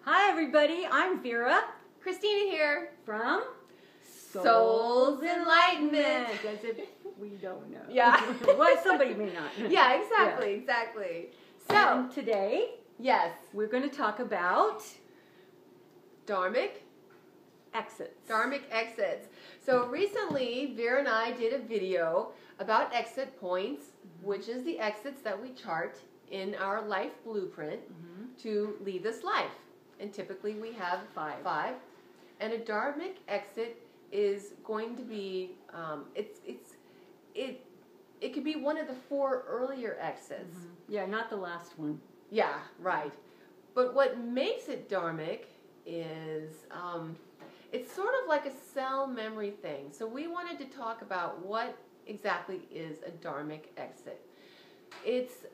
Hi everybody, I'm Vera Christina here from Soul's Enlightenment. As if we don't know. Yeah. Well, somebody may not. Yeah, exactly. So, and today, yes, we're going to talk about Dharmic exits. Dharmic Exits. So recently, Vera and I did a video about exit points, which is the exits that we chart in our life blueprint to lead this life. And typically we have five. And a Dharmic exit is going to be, it could be one of the 4 earlier exits. Yeah, not the last one. Yeah, right. But what makes it Dharmic is, it's sort of like a cell memory thing. So we wanted to talk about what exactly is a Dharmic exit.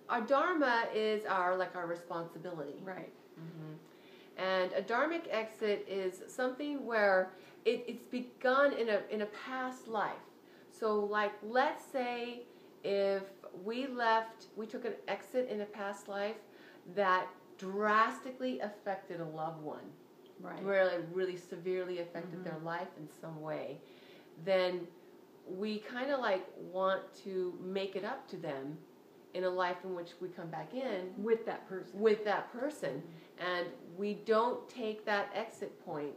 Our Dharma is our responsibility. Right. And a Dharmic exit is something where it's begun in a past life. So like, let's say if we took an exit in a past life that drastically affected a loved one. Right. Really severely affected their life in some way, then we kind of want to make it up to them in a life in which we come back in With that person. And we don't take that exit point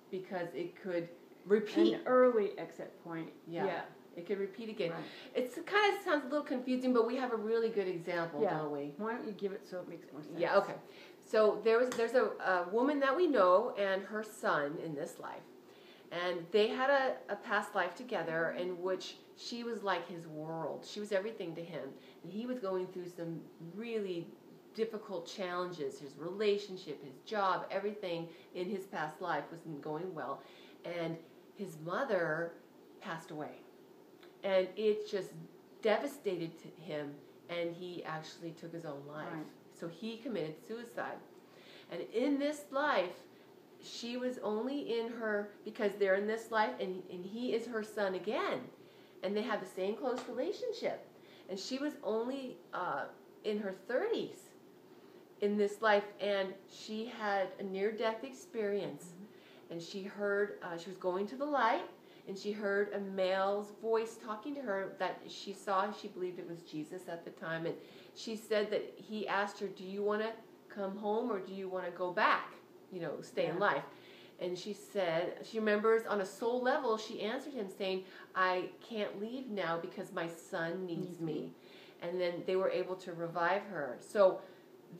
because it could repeat. An early exit point. Yeah. It could repeat again. Right. It kind of sounds a little confusing, but we have a really good example, don't we? Why don't you give it so it makes more sense? Yeah, okay. So there's a woman that we know and her son in this life. And they had a past life together in which she was like his world. She was everything to him. And he was going through some really difficult challenges. His relationship, his job, everything in his past life wasn't going well. And his mother passed away. And it just devastated him, and he actually took his own life. Right. So he committed suicide. And in this life, she was only in her, because they're in this life, and he is her son again. And they have the same close relationship. And she was only in her 30s in this life, and she had a near-death experience. And she heard, she was going to the light, and she heard a male's voice talking to her that she believed it was Jesus at the time. And she said that he asked her, do you want to come home or do you want to go back, stay in life? And she said, she remembers on a soul level, she answered him saying, I can't leave now because my son needs me. And then they were able to revive her. So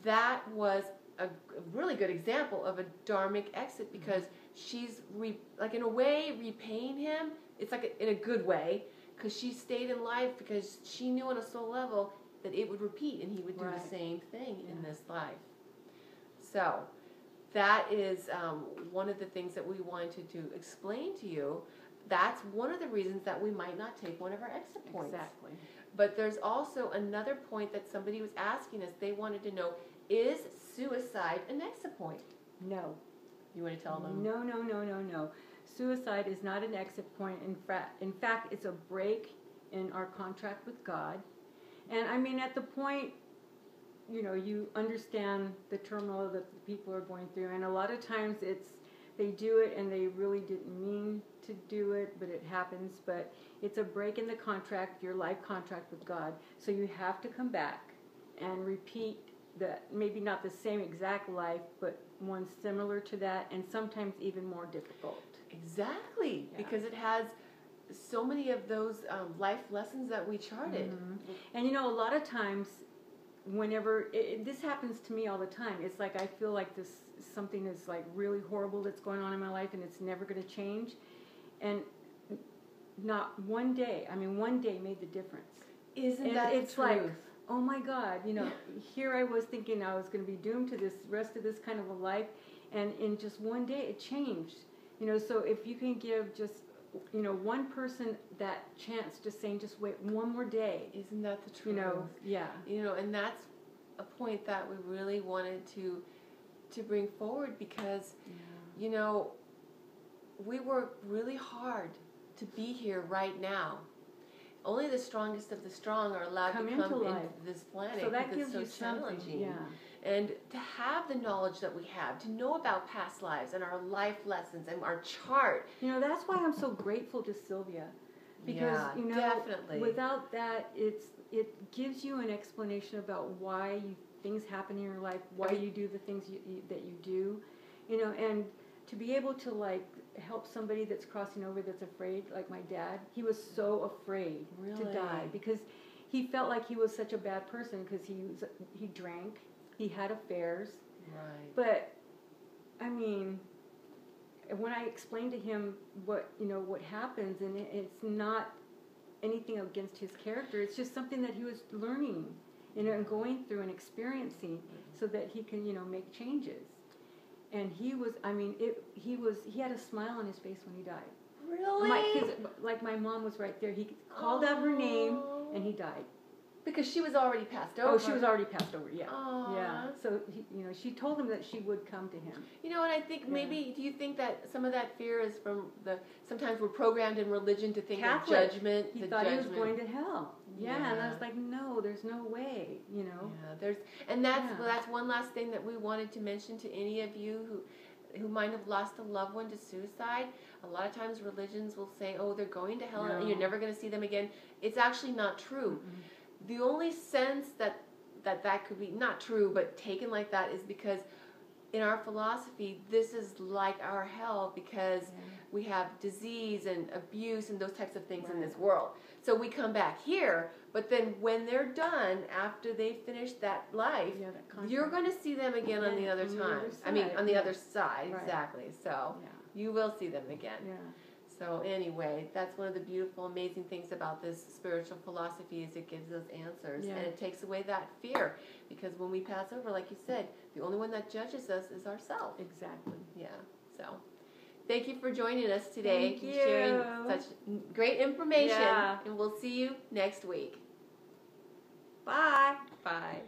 that was a really good example of a Dharmic exit, because she's in a way repaying him. It's like in a good way, because she stayed in life because she knew on a soul level that it would repeat and he would do the same thing in this life. So that is one of the things that we wanted to explain to you. That's one of the reasons that we might not take one of our exit points. Exactly. But there's also another point that somebody was asking us. They wanted to know, is suicide an exit point? No. You want to tell them? No. Suicide is not an exit point. In fact, it's a break in our contract with God. And I mean, at the point, you understand the turmoil that the people are going through. And a lot of times they do it and they really didn't mean to do it, but it happens. But it's a break in the contract, your life contract with God. So you have to come back and repeat maybe not the same exact life, but one similar to that, and sometimes even more difficult. Exactly, because it has so many of those life lessons that we charted. And a lot of times, whenever this happens to me all the time, it's like I feel like something is like really horrible that's going on in my life, and it's never going to change. And not one day. I mean, one day made the difference. Isn't that it's the truth? Like, oh my God, here I was thinking I was going to be doomed to this rest of this kind of a life, and in just one day it changed. So if you can give just, one person that chance, just saying, just wait one more day. Isn't that the truth? And that's a point that we really wanted to bring forward, because, we work really hard to be here right now. Only the strongest of the strong are allowed to come into this planet, so that because gives it's so you challenging. And to have the knowledge that we have, to know about past lives and our life lessons and our chart. You know, that's why I'm so grateful to Sylvia. Because, Yeah, you know, definitely. without that, it gives you an explanation about why things happen in your life, why you do the things that you do, you know, and to be able to, like, help somebody that's crossing over that's afraid, like my dad. He was so afraid to die because he felt like he was such a bad person because he drank, he had affairs. Right. But, I mean, when I explained to him what happens, and it's not anything against his character, it's just something that he was learning, you know, and going through and experiencing so that he can, you know, make changes. And he had a smile on his face when he died. Really? Like my mom was right there. He called out her name and he died. Because she was already passed over. Oh, she was already passed over, yeah. Aww. Yeah. So, you know, she told him that she would come to him. You know, and I think maybe, do you think that some of that fear is from sometimes we're programmed in religion to think Catholic. of judgment. He thought he was going to hell. Yeah, and I was like, no, there's no way, you know. Yeah, that's one last thing that we wanted to mention to any of you who might have lost a loved one to suicide. A lot of times religions will say, oh, they're going to hell and you're never going to see them again. It's actually not true. Mm-hmm. The only sense that could be not true, but taken like that is because in our philosophy, this is like our hell because we have disease and abuse and those types of things in this world. So we come back here, but then when they're done, after they finish that life, you're going to see them again on the other time. On the other side, exactly. So you will see them again. Yeah. So anyway, that's one of the beautiful, amazing things about this spiritual philosophy is it gives us answers and it takes away that fear. Because when we pass over, like you said, the only one that judges us is ourselves. Exactly. Yeah. So thank you for joining us today. Thank you. Sharing such great information. Yeah. And we'll see you next week. Bye. Bye.